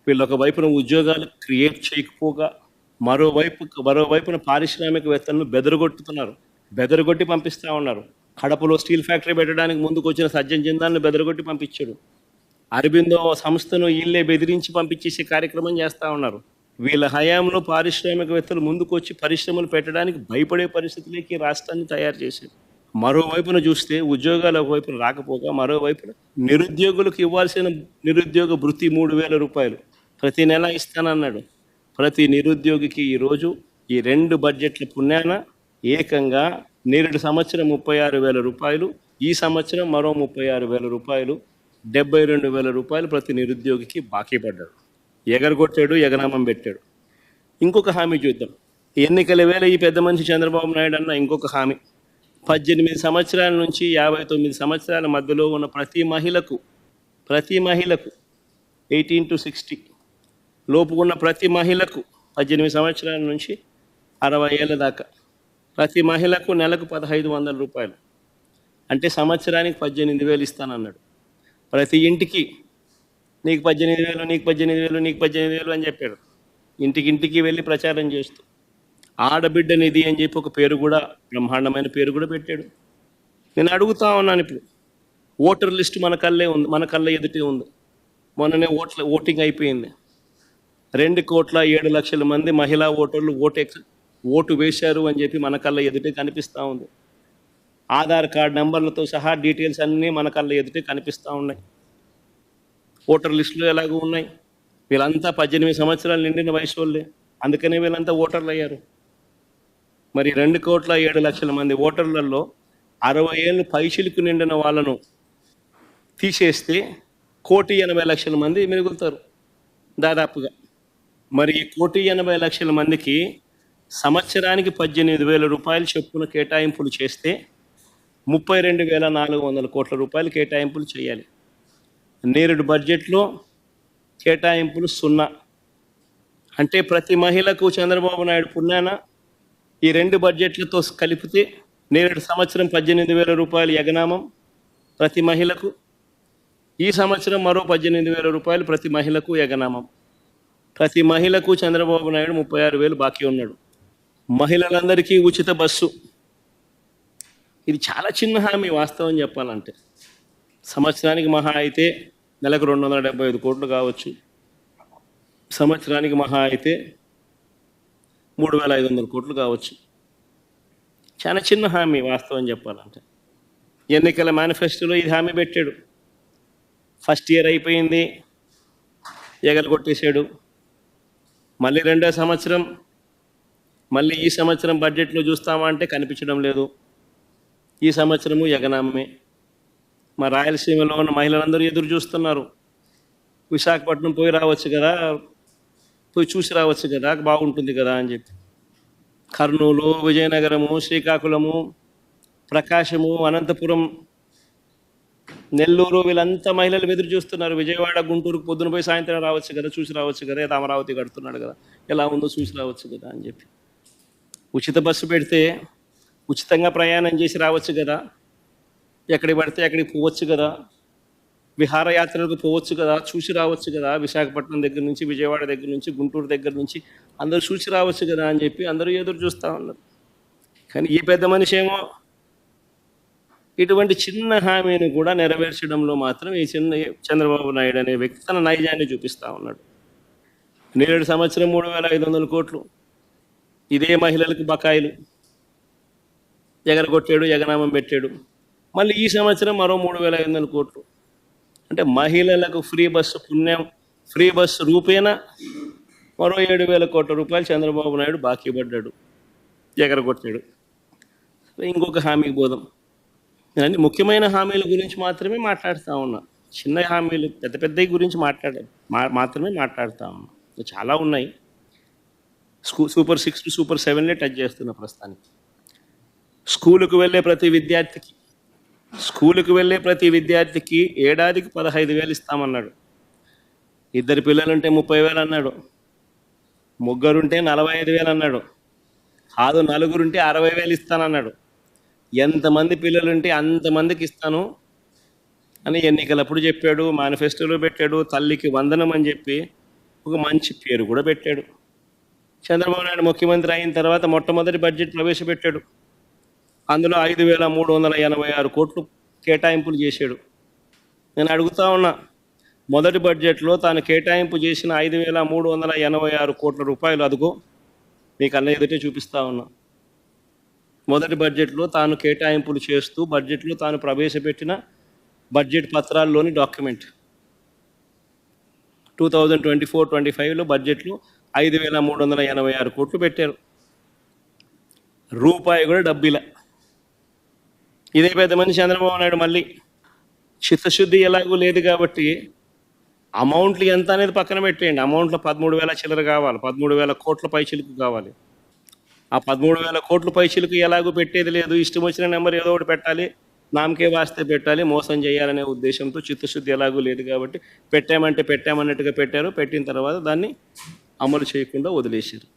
వీళ్ళు ఒకవైపున ఉద్యోగాలు క్రియేట్ చేయకపోగా మరోవైపున పారిశ్రామికవేత్తలను బెదరగొట్టి పంపిస్తూ ఉన్నారు. కడపలో స్టీల్ ఫ్యాక్టరీ పెట్టడానికి ముందుకు వచ్చిన సజ్జన్ జిందాల్ని బెదరగొట్టి పంపించాడు. అరబిందో సంస్థను వీళ్ళే బెదిరించి పంపించేసే కార్యక్రమం చేస్తూ ఉన్నారు. వీళ్ళ హయాంలో పారిశ్రామికవేత్తలు ముందుకు వచ్చి పరిశ్రమలు పెట్టడానికి భయపడే పరిస్థితులకి రాష్ట్రాన్ని తయారు చేశారు. మరోవైపున చూస్తే ఉద్యోగాలు ఒకవైపున రాకపోగా మరోవైపున నిరుద్యోగులకు ఇవ్వాల్సిన నిరుద్యోగ భృతి 3,000 రూపాయలు ప్రతి నెల ఇస్తానన్నాడు. ప్రతి నిరుద్యోగికి ఈరోజు ఈ 2 బడ్జెట్ల పుణ్యాన ఏకంగా నేరేడు సంవత్సరం 36,000 రూపాయలు, ఈ సంవత్సరం మరో 36,000 రూపాయలు, 72,000 రూపాయలు ప్రతి నిరుద్యోగికి బాకీ పడ్డాడు. ఎగరగొట్టాడు, ఎగనామం పెట్టాడు. ఇంకొక హామీ చూద్దాం. ఎన్నికల వేళ ఈ పెద్ద మనిషి చంద్రబాబు నాయుడు అన్న ఇంకొక హామీ, 18 సంవత్సరాల నుంచి 59 సంవత్సరాల మధ్యలో ఉన్న ప్రతి మహిళకు 18 to 60 లోపు ఉన్న ప్రతి మహిళకు 18 సంవత్సరాల నుంచి 60 ఏళ్ళ దాకా ప్రతి మహిళకు నెలకు 1,500 రూపాయలు, అంటే సంవత్సరానికి 18,000 ఇస్తానన్నాడు. ప్రతి ఇంటికి నీకు 18,000, నీకు 18,000, నీకు 18,000 అని చెప్పాడు. ఇంటికి వెళ్ళి ప్రచారం చేస్తూ ఆడబిడ్డ నిధి అని చెప్పి ఒక పేరు కూడా, బ్రహ్మాండమైన పేరు కూడా పెట్టాడు. నేను అడుగుతా ఉన్నాను, ఇప్పుడు ఓటర్ లిస్ట్ మన కళ్ళ ఎదుటే ఉంది. మొన్ననే ఓటింగ్ అయిపోయింది. 2,07,00,000 మంది మహిళా ఓటర్లు ఓటు వేశారు అని చెప్పి మన కళ్ళ ఎదుటే కనిపిస్తూ ఉంది. ఆధార్ కార్డ్ నెంబర్లతో సహా డీటెయిల్స్ అన్నీ మన కళ్ళ ఎదుటే కనిపిస్తూ ఉన్నాయి. ఓటర్ లిస్టులు ఎలాగో ఉన్నాయి. వీళ్ళంతా 18 సంవత్సరాలు నిండిన వయసు వాళ్ళే, అందుకనే వీళ్ళంతా ఓటర్లు అయ్యారు. మరి 2,07,00,000 మంది ఓటర్లలో 60 ఏళ్ళు పైచిలకు నిండిన వాళ్ళను తీసేస్తే 1,80,00,000 మంది మిగులుతారు దాదాపుగా. మరి 1,80,00,000 మందికి సంవత్సరానికి 18,000 రూపాయలు చొప్పున కేటాయింపులు చేస్తే 32,400 కోట్ల రూపాయలు కేటాయింపులు చేయాలి. నేరేడు బడ్జెట్లో కేటాయింపులు 0. అంటే ప్రతి మహిళకు చంద్రబాబు నాయుడు పుణ్యాన ఈ 2 బడ్జెట్లతో కలిపితే నేరేడు సంవత్సరం 18,000 రూపాయలు ఎగనామం ప్రతి మహిళకు, ఈ సంవత్సరం మరో 18,000 రూపాయలు ప్రతి మహిళకు ఎగనామం. ప్రతి మహిళకు చంద్రబాబు నాయుడు 36,000 బాకీ ఉన్నాడు. మహిళలందరికీ ఉచిత బస్సు, ఇది చాలా చిన్న హామీ వాస్తవం చెప్పాలంటే. సంవత్సరానికి మహా అయితే నెలకు 275 కోట్లు కావచ్చు, సంవత్సరానికి మహా అయితే 3,500 కోట్లు కావచ్చు. చాలా చిన్న హామీ వాస్తవం చెప్పాలంటే. ఎన్నికల మేనిఫెస్టోలో ఇది హామీ పెట్టాడు. ఫస్ట్ ఇయర్ అయిపోయింది, ఎగలు కొట్టేశాడు. మళ్ళీ 2వ సంవత్సరం, మళ్ళీ ఈ సంవత్సరం బడ్జెట్లో చూస్తామా అంటే కనిపించడం లేదు. ఈ సంవత్సరము ఎగనామే. మా రాయలసీమలో ఉన్న మహిళలందరూ ఎదురు చూస్తున్నారు. విశాఖపట్నం పోయి రావచ్చు కదా, పోయి చూసి రావచ్చు కదా, బాగుంటుంది కదా అని చెప్పి. కర్నూలు, విజయనగరము, శ్రీకాకుళము, ప్రకాశము, అనంతపురం, నెల్లూరు, వీళ్ళంతా మహిళలు ఎదురు చూస్తున్నారు. విజయవాడ, గుంటూరుకు పొద్దున పోయి సాయంత్రం రావచ్చు కదా, చూసి రావచ్చు కదా, అమరావతి కడుతున్నాడు కదా, ఎలా ఉందో చూసి రావచ్చు కదా అని చెప్పి. ఉచిత బస్సు పెడితే ఉచితంగా ప్రయాణం చేసి రావచ్చు కదా, ఎక్కడికి పడితే అక్కడికి పోవచ్చు కదా, విహారయాత్రలకు పోవచ్చు కదా, చూసి రావచ్చు కదా, విశాఖపట్నం దగ్గర నుంచి, విజయవాడ దగ్గర నుంచి, గుంటూరు దగ్గర నుంచి అందరూ చూసి రావచ్చు కదా అని చెప్పి అందరూ ఎదురు చూస్తూ ఉన్నారు. కానీ ఈ పెద్ద మనిషి ఏమో ఇటువంటి చిన్న హామీని కూడా నెరవేర్చడంలో మాత్రం ఈ చంద్రబాబు నాయుడు అనే వ్యక్తి తన నైజాన్ని చూపిస్తూ ఉన్నాడు. నేరేడు సంవత్సరం 3,500 కోట్లు ఇదే మహిళలకు బకాయిలు ఎగరగొట్టాడు, ఎగనామం పెట్టాడు. మళ్ళీ ఈ సంవత్సరం మరో 3,500 కోట్లు. అంటే మహిళలకు ఫ్రీ బస్సు రూపేణా మరో 7,000 కోట్ల రూపాయలు చంద్రబాబు నాయుడు బాకీ పడ్డాడు, ఎగరగొట్టాడు. ఇంకొక హామీకి పోదాం. నేను ముఖ్యమైన హామీల గురించి మాత్రమే మాట్లాడుతూ ఉన్నా. చిన్న హామీలు పెద్ద గురించి మాత్రమే మాట్లాడుతూ ఉన్నా. చాలా ఉన్నాయి. సూపర్ 6 to సూపర్ 7 టచ్ చేస్తున్న ప్రస్తుతానికి. స్కూలుకు వెళ్ళే ప్రతి విద్యార్థికి ఏడాదికి 15,000 ఇస్తామన్నాడు. 2 పిల్లలుంటే 30,000 అన్నాడు. 3 ఉంటే 45,000 అన్నాడు. కాదు 4 ఉంటే 60,000 ఇస్తానన్నాడు. ఎంతమంది పిల్లలుంటే అంతమందికి ఇస్తాను అని ఎన్నికలప్పుడు చెప్పాడు, మేనిఫెస్టోలో పెట్టాడు. తల్లికి వందనం అని చెప్పి ఒక మంచి పేరు కూడా పెట్టాడు. చంద్రబాబు నాయుడు ముఖ్యమంత్రి అయిన తర్వాత మొట్టమొదటి బడ్జెట్ ప్రవేశపెట్టాడు. అందులో 5,386 కోట్లు కేటాయింపులు చేశాడు. నేను అడుగుతా ఉన్నా, మొదటి బడ్జెట్లో తాను కేటాయింపు చేసిన 5,386 కోట్ల రూపాయలు అదుగో మీకు అన్న ఎదుటే చూపిస్తా ఉన్నా. మొదటి బడ్జెట్లో తాను కేటాయింపులు చేస్తూ బడ్జెట్లో తాను ప్రవేశపెట్టిన బడ్జెట్ పత్రాల్లోని డాక్యుమెంట్ 2024-25లో బడ్జెట్లో 5,386 కోట్లు పెట్టారు. రూపాయి కూడా డబ్బిలా. ఇదే పెద్ద మనిషి చంద్రబాబు నాయుడు మళ్ళీ చిత్తశుద్ధి ఎలాగూ లేదు కాబట్టి అమౌంట్లు ఎంత అనేది పక్కన పెట్టేయండి. అమౌంట్లో 13,000 చిల్లర కావాలి, 13,000 కోట్ల పైచిలుకు కావాలి. ఆ 13,000 కోట్ల పైచిలుకు ఎలాగూ పెట్టేది లేదు. ఇష్టం వచ్చిన నెంబర్ ఏదో ఒకటి పెట్టాలి, నామకే వాస్తే పెట్టాలి, మోసం చేయాలనే ఉద్దేశంతో చిత్తశుద్ధి ఎలాగూ లేదు కాబట్టి పెట్టామంటే పెట్టామన్నట్టుగా పెట్టారు. పెట్టిన తర్వాత దాన్ని అమలు చేయకుండా వదిలేశారు.